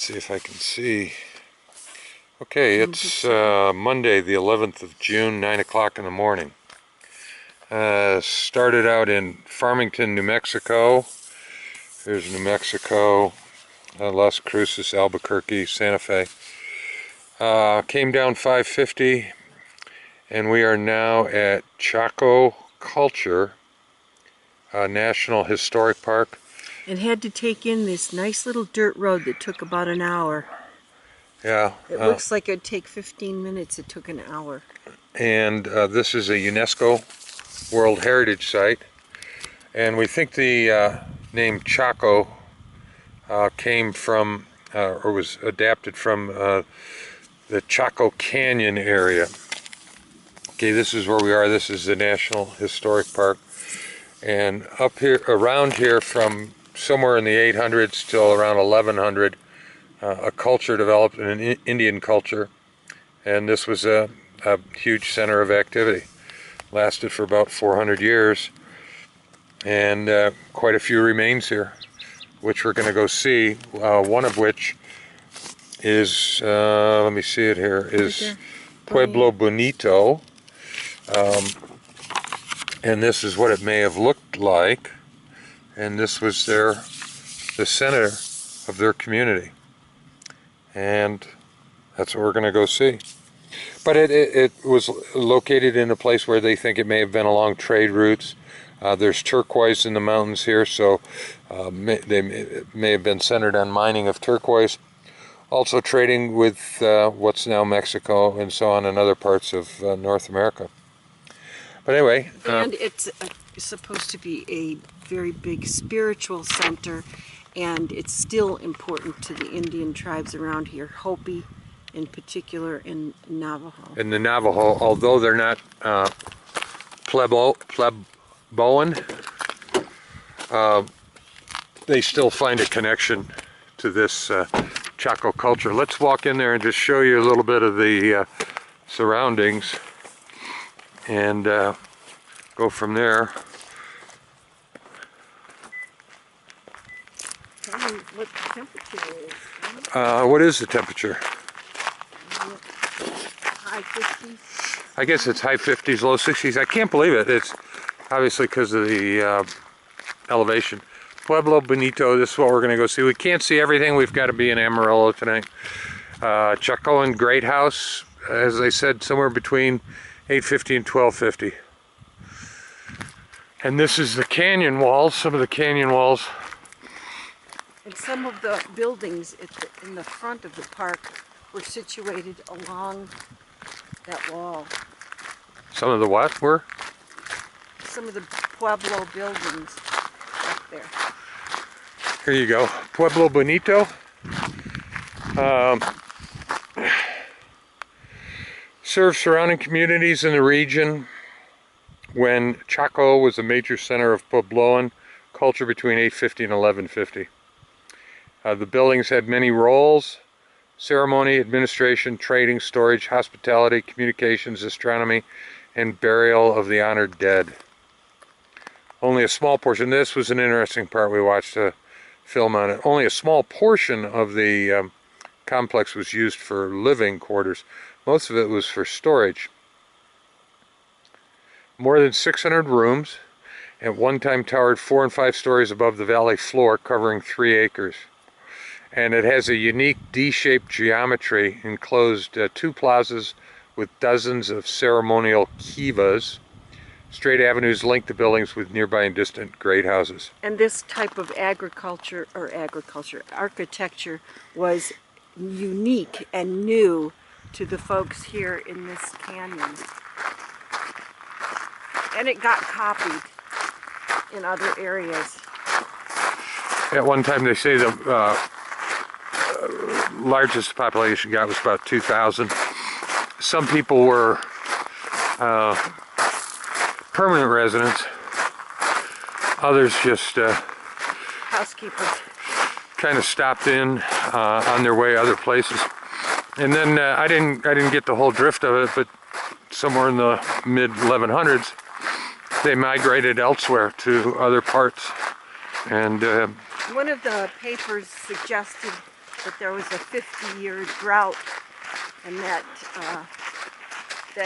see if I can see. Okay, it's Monday the 11th of June, 9 o'clock in the morning. Started out in Farmington, New Mexico. Here's New Mexico, Las Cruces, Albuquerque, Santa Fe. Came down 550, and we are now at Chaco Culture National Historic Park. And had to take in this nice little dirt road that took about an hour. Yeah. It looks like it'd take 15 minutes. It took an hour. And this is a UNESCO World Heritage Site. And we think the name Chaco came from, or was adapted from the Chaco Canyon area. Okay, this is where we are. This is the National Historic Park. And up here, around here, from somewhere in the 800s till around 1100, a culture developed, an Indian culture, and this was a huge center of activity. Lasted for about 400 years, and quite a few remains here, which we're going to go see. One of which is, let me see it here, is Pueblo Bonito. And this is what it may have looked like, and this was the center of their community, and that's what we're going to go see. But it was located in a place where they think it may have been along trade routes. There's turquoise in the mountains here, so they may have been centered on mining of turquoise. Also trading with what's now Mexico and so on, and other parts of North America. But anyway, and it's supposed to be a very big spiritual center, and it's still important to the Indian tribes around here, Hopi in particular, and Navajo. And the Navajo, although they're not pleboan, they still find a connection to this Chaco culture. Let's walk in there and just show you a little bit of the surroundings, and go from there. Tell me what the temperature is. What is the temperature? High 50s. I guess it's high 50s, low 60s. I can't believe it. It's obviously because of the elevation. Pueblo Bonito, this is what we're going to go see. We can't see everything. We've got to be in Amarillo tonight. Chacoan Great House, as I said, somewhere between 850 and 1250. And this is the canyon walls, some of the canyon walls. And some of the buildings in the front of the park were situated along that wall. Some of the what were? Some of the Pueblo buildings up there. Here you go, Pueblo Bonito. Served surrounding communities in the region when Chaco was a major center of Puebloan culture between 850 and 1150. The buildings had many roles: ceremony, administration, trading, storage, hospitality, communications, astronomy, and burial of the honored dead. Only a small portion, this was an interesting part, we watched a film on it, only a small portion of the complex was used for living quarters. Most of it was for storage. More than 600 rooms, at one time towered 4 and 5 stories above the valley floor, covering 3 acres. And it has a unique D-shaped geometry, enclosed 2 plazas with dozens of ceremonial kivas. Straight avenues link the buildings with nearby and distant great houses. And this type of architecture was unique and new to the folks here in this canyon. And it got copied in other areas. At one time they say the largest population got was about 2,000. Some people were permanent residents. Others just housekeepers. Kind of stopped in on their way other places. And then I didn't get the whole drift of it, but somewhere in the mid 1100s they migrated elsewhere to other parts. And one of the papers suggested but there was a 50-year drought, and that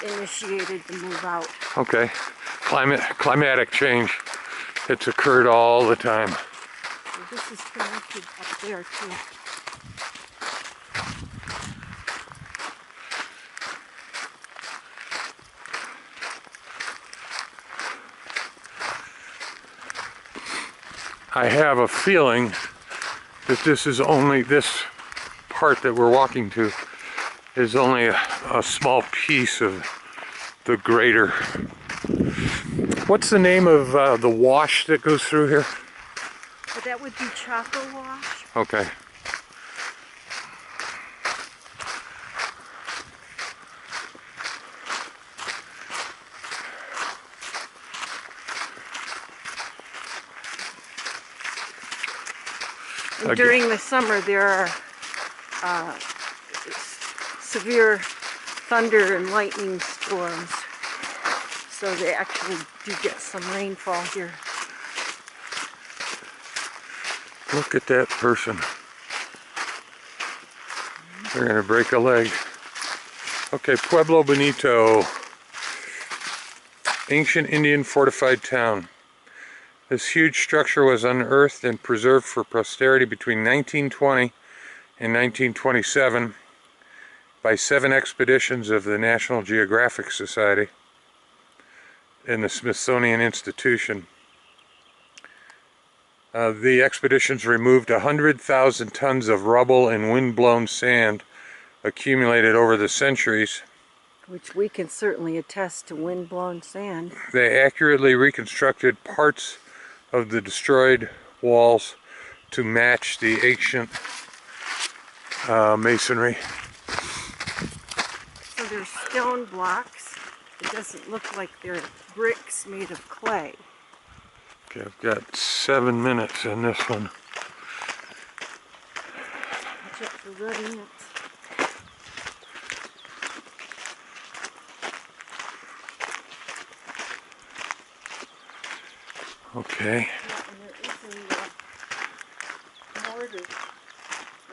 initiated the move out. Okay. Climatic change. It's occurred all the time. So this is connected up there too. I have a feeling that this part that we're walking to is only a small piece of the greater. What's the name of the wash that goes through here? But that would be Chaco Wash. Okay. And during the summer, there are severe thunder and lightning storms, so they actually do get some rainfall here. Look at that person. They're gonna break a leg. Okay, Pueblo Bonito. Ancient Indian fortified town. This huge structure was unearthed and preserved for posterity between 1920 and 1927 by 7 expeditions of the National Geographic Society and the Smithsonian Institution. The expeditions removed 100,000 tons of rubble and wind-blown sand accumulated over the centuries. Which we can certainly attest to wind-blown sand. They accurately reconstructed parts of the destroyed walls to match the ancient masonry. So they're stone blocks. It doesn't look like they're bricks made of clay. Okay, I've got 7 minutes in this one. Check for red ants. Okay. Yeah, and there is a mortar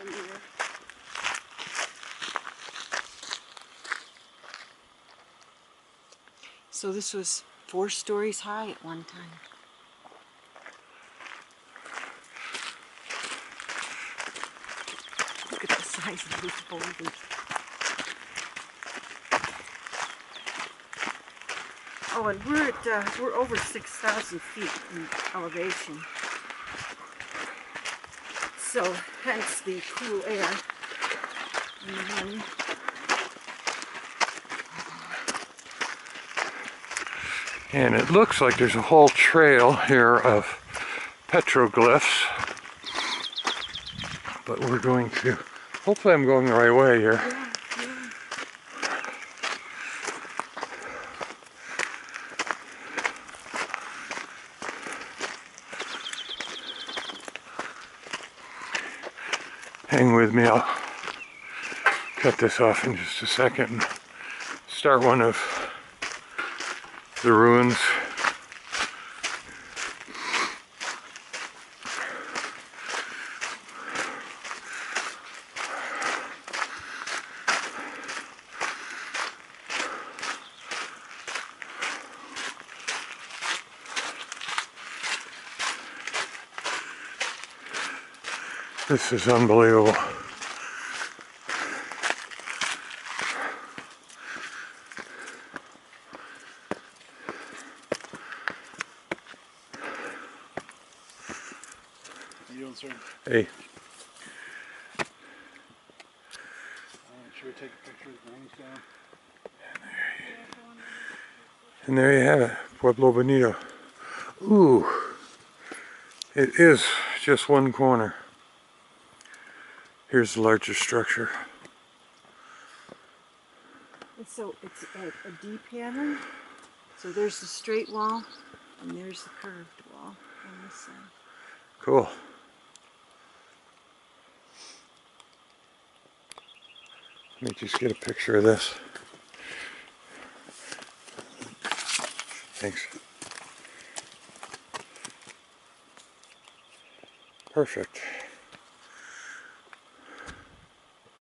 in here. So this was 4 stories high at one time. Look at the size of these boulders. Oh, and we're over 6,000 feet in elevation. So hence the cool air. And then And it looks like there's a whole trail here of petroglyphs. But we're going to, hopefully I'm going the right way here. Hang with me, I'll cut this off in just a second and start one of the ruins. This is unbelievable. Sir. Hey. Should we take a picture of the grindstone? And there you have it, Pueblo Bonito. Ooh, it is just one corner. Here's the larger structure. and so it's a D pattern. So there's the straight wall, and there's the curved wall on this side. Cool. Let me just get a picture of this. Thanks. Perfect.